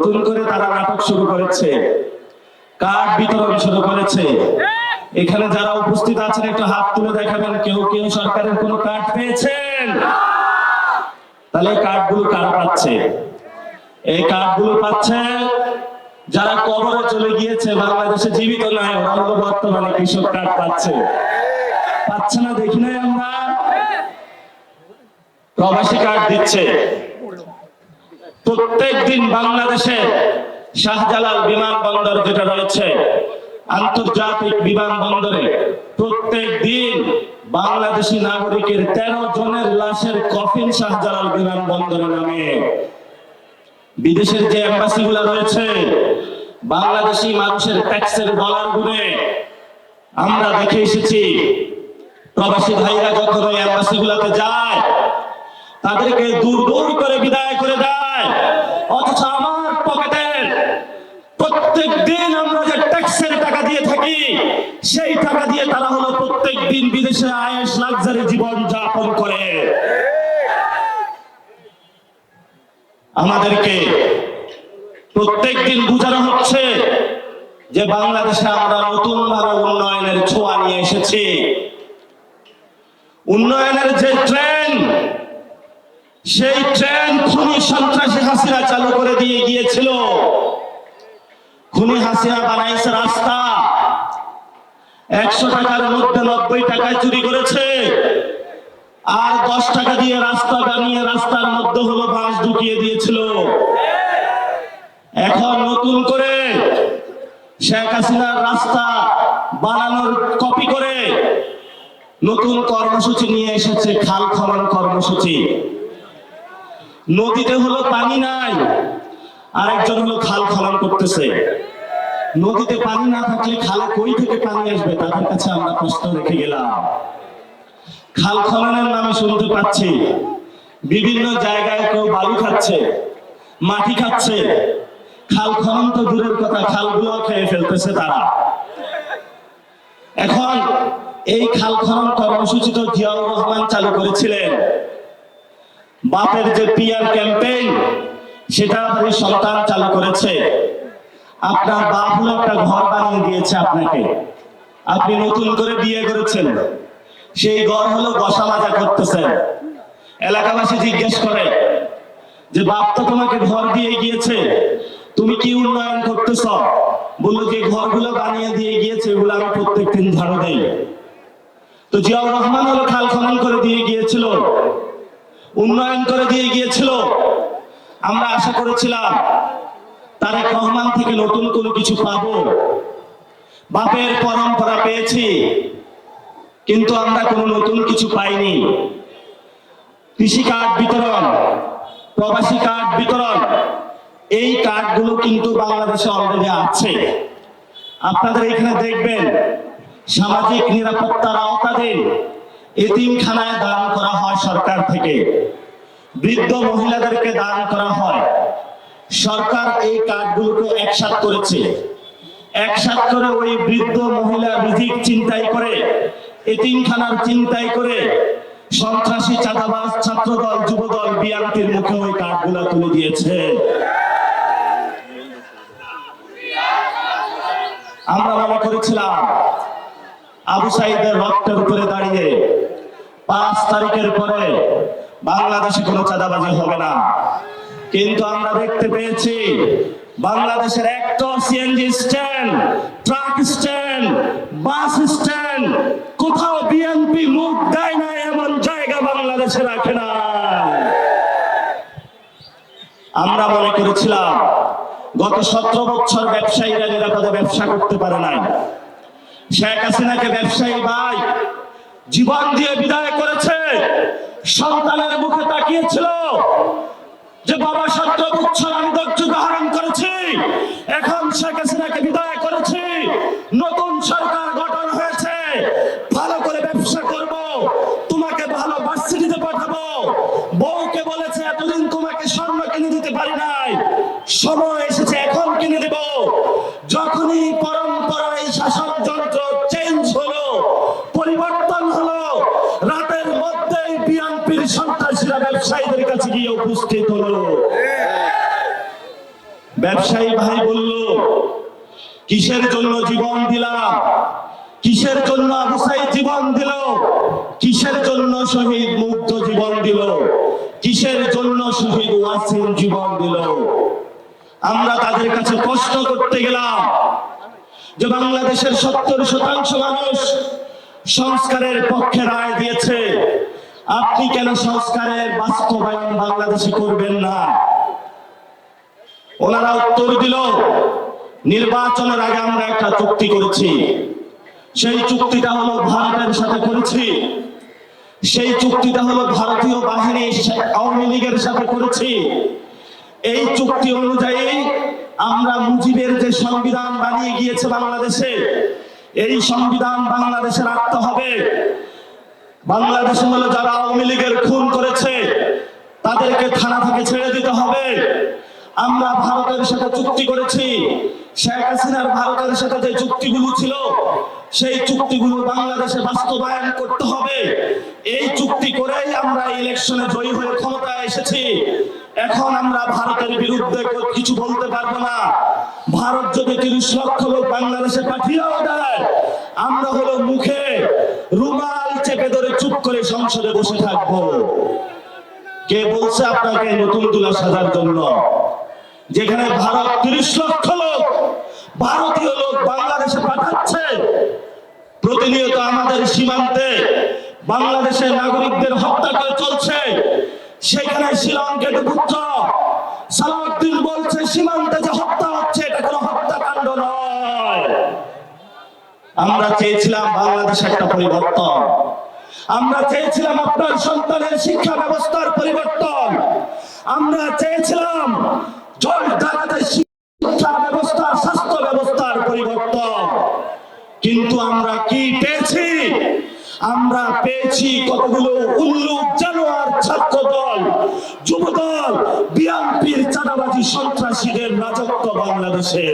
নতুন করে তারা নাটক শুরু করেছে, কার্ড বিতরণ শুরু করেছে। এখানে যারা উপস্থিত আছেন একটু হাত তুলে দেখাবেন, কেউ কেউ সরকারের কোনো কার্ড পেয়েছেন? তাহলে কার্ডগুলো কারা পাচ্ছে? এই কার্ডগুলো পাচ্ছে যারা কবরে চলে গিয়েছে, বাংলাদেশে জীবিত নাই, ওরা হলো বর্তমানে কৃষক কার্ড পাচ্ছে। পাচ্ছে না দেখি নাই আমরা? প্রবাসী কার্ড দিচ্ছে। প্রত্যেক দিন বাংলাদেশে শাহজালাল বিমানবন্দর যেটা রয়েছে, আন্তর্জাতিক বিমানবন্দরে প্রত্যেক দিন বাংলাদেশি নাগরিকের 13 জনের লাশের কফিন শাহজালাল বিমানবন্দরে নামে। বিদেশের যে এম্বাসি গুলা রয়েছে, বাংলাদেশি মানুষের ট্যাক্সের ডলার গুনে আমরা দেখে এসেছি। প্রবাসী ভাইরা যখন ওই এম্বাসি গুলাতে যায়, তাদেরকে দূর দূর করে বিদায় করে দেয়, অথচ আমার পকেটের প্রত্যেক দিন আমরা যে ট্যাক্সের টাকা দিয়ে থাকি, সেই টাকা দিয়ে তারা হলো প্রত্যেক দিন বিদেশে আয়েশ লাক্সারি জীবন যাপন করে। আমাদেরকে প্রত্যেক দিন বোঝানো হচ্ছে যে বাংলাদেশে আমরা নতুন ভাবে উন্নয়নের ছোঁয়া নিয়ে এসেছি। উন্নয়নের যে ট্রেন, সেই ট্রেন খুনি সন্ত্রাসী হাসিনা চালু করে দিয়ে গিয়েছিল। খুনি হাসিনা বানাইছে রাস্তা, 100 টাকার মধ্যে 90 টাকায় চুরি করেছে, আর 10 টাকা দিয়ে রাস্তা বানিয়ে রাস্তার মধ্যে হলো বাঁশ ঢুকিয়ে দিয়েছিল। এখন নতুন করে শেখ হাসিনার রাস্তা বানানোর কপি করে নতুন কর্মসূচি নিয়ে এসেছে, খাল খনন কর্মসূচি। নদীতে হলো পানি নাই, আরেকজন হলো খাল খনন করতেছে। নদীতে পানি না থাকলে খালে কই থেকে পানি আসবে? তাদের কাছে আমরা প্রশ্ন রেখে গেলাম। খাল খননের নামে শুনতে পাচ্ছি বিভিন্ন জায়গায় কেউ বালু খাচ্ছে, মাটি খাচ্ছে। খাল খনন তো দূরের কথা, খালগুলো খেয়ে ফেলতেছে তারা। এখন এই খাল খনন কর্মসূচি তো জিয়াউর রহমান চালু করেছিলেন। বাপের যে পিআর ক্যাম্পেইন, সেটা আমাদের সন্তান চালু করেছে। আপনার বাপ হলো একটা ঘর বানিয়ে দিয়েছে আপনাকে, আপনি নতুন করে বিয়ে করেছেন, সেই ঘর হলো বসা মাজা করতেছেন। এলাকাবাসী জিজ্ঞেস করে যে বাপ তো তোমাকে ঘর দিয়ে গিয়েছে, তুমি কি উন্নয়ন করতেছ? বললো যে ঘরগুলো বানিয়ে দিয়ে গিয়েছে, এগুলো আমি প্রত্যেকদিন ঝাড়ু দেই। তো জিয়াউর রহমান হলো খাল খনন করে দিয়ে গিয়েছিল, উন্নয়ন করে দিয়ে গিয়েছিল। আমরা আশা করেছিলাম তারেক রহমান থেকে নতুন কোনো কিছু পাবো, বাপের পরম্পরা পেয়েছি, কিন্তু আমরা কোনো নতুন কিছু পাইনি। কৃষি কার্ড বিতরণ, প্রবাসী কার্ড বিতরণ, এই কার্ডগুলো কিন্তু বাংলাদেশে অলরেডি আছে। আপনাদের এখানে দেখবেন সামাজিক নিরাপত্তার আওতাধীন এতিমখানায় দান করা হয় সরকার থেকে, বৃদ্ধ মহিলাদেরকে দান করা হয়। সরকার এই কার্ডগুলোকে একসাথ করেছে, একসাথ করে ওই বৃদ্ধ মহিলা রিজিক চিন্তাই করে, এতিমখানার চিন্তাই করে সন্ত্রাসী চাঁদাবাজ ছাত্রদল যুবদল বিএনপির মুখে ওই কার্ডগুলো তুলে দিয়েছে। আমরা মনে করেছিলাম আবু সাইদের রক্তের উপরে দাঁড়িয়ে 5 তারিখের পরে বাংলাদেশে কোনো চাঁদাবাজি হবে না, কিন্তু আমরা দেখতে পেয়েছি বাংলাদেশের একটা CNG stand, truck stand, bus stand, কোথাও বিএনপি মুখ দেয় না এমন জায়গা বাংলাদেশে রাখে না। আমরা মনে করেছিলাম গত 17 বছর ব্যবসায়ীরা নিরাপদে ব্যবসা করতে পারে নাই। শেখ হাসিনাকে ব্যবসায়ী ভাই জীবন দিয়ে বিদায় করেছে, সন্তানের মুখে তাকিয়েছিল যে বাবা 17 বছর আমি ধৈর্য ধারণ করেছি, এখন শেখ হাসিনাকে বিদায় করেছি, নতুন সরকার গঠন হয়েছে, ভালো করে ব্যবসা করব, তোমাকে ভালো ভার্সিটিতে পাঠাবো। বউকে বলেছে এতদিন তোমাকে স্বর্ণ কিনে দিতে পারি নাই, সময় এসেছে এখন কিনে দেব। যখনই পরম্পরায় শাসন যন্ত্র চেঞ্জ হলো, পরিবর্তন হলো, রাতের মধ্যেই বিএনপির সন্ত্রাসীরা ব্যবসায়ীদের কাছে গিয়ে উপস্থিত হলো। ব্যবসায়ী ভাই বলল, কিসের জন্য জীবন দিলাম, কিসের জন্য আবু সাঈদ জীবন দিল, কিসের জন্য শহীদ মুগ্ধ জীবন দিল, কিসের জন্য শহীদ ওয়াসিম জীবন দিল। আমরা তাদের কাছে প্রশ্ন করতে গেলাম যে বাংলাদেশের 70% মানুষ সংস্কারের পক্ষে রায় দিয়েছে, আপনি কেন সংস্কারের বাস্তবায়ন বাংলাদেশে করবেন না? ওনারা উত্তর দিল, নির্বাচনের আগে আমরা একটা চুক্তি করেছি, সেই চুক্তিটা হলো ভারতের সাথে করেছি, সেই চুক্তিটা হলো ভারতীয় বাহিনী আওয়ামী লীগের সাথে করেছি। এই চুক্তি অনুযায়ী আমরা মুজিবের যে সংবিধান বানিয়ে গিয়েছে বাংলাদেশে, এই সংবিধান বাংলাদেশে রাখতে হবে। বাংলাদেশে হলো যারা আওয়ামী লীগের খুন করেছে তাদেরকে থানা থেকে ছেড়ে দিতে হবে। আমরা ভারতের সাথে চুক্তি করেছি, শেখ হাসিনার ভারতের সাথে যে চুক্তিগুলো ছিল সেই চুক্তিগুলো বাংলাদেশে বাস্তবায়ন করতে হবে। এই চুক্তি করেই আমরা ইলেকশনে জয়ী হয়ে ক্ষমতায় এসেছি। এখন আমরা ভারতের বিরুদ্ধে কিছু বলতে পারবো না। ভারত যদি 30 লক্ষ লোক বাংলাদেশে পাঠিয়েও দেয়, আমরা হলো মুখে রুমাল চেপে ধরে চুপ করে সংসদে বসে থাকবো। কে বলছে আপনাকে নতুন তুলা সাজার জন্য? যেখানে ভারত 30 লক্ষ লোক ভারতীয় লোক বাংলাদেশে পাঠাচ্ছে, প্রতিনিয়ত আমাদের সীমান্তে বাংলাদেশের নাগরিকদের হত্যা করে চলছে, সেখানে শ্রীলঙ্কার পুত্র সালাউদ্দিন বলছে সীমান্তে যে হত্যা হচ্ছে এটা কোনো হত্যাকাণ্ড নয়। আমরা চেয়েছিলাম বাংলাদেশে একটা পরিবর্তন, আমরা চেয়েছিলাম আপনার সন্তানের শিক্ষা ব্যবস্থার পরিবর্তন, আমরা চেয়েছিলাম জলঢাকাতে শিক্ষা ব্যবস্থা, স্বাস্থ্য ব্যবস্থার পরিবর্তন। কিন্তু আমরা কি পেয়েছি? আমরা পেয়েছি কতগুলো উল্লুক জানোয়ার ছাত্র দল, যুব দল, বিএনপির চাঁদাবাজি সন্ত্রাসীদের রাজত্ব বাংলাদেশে।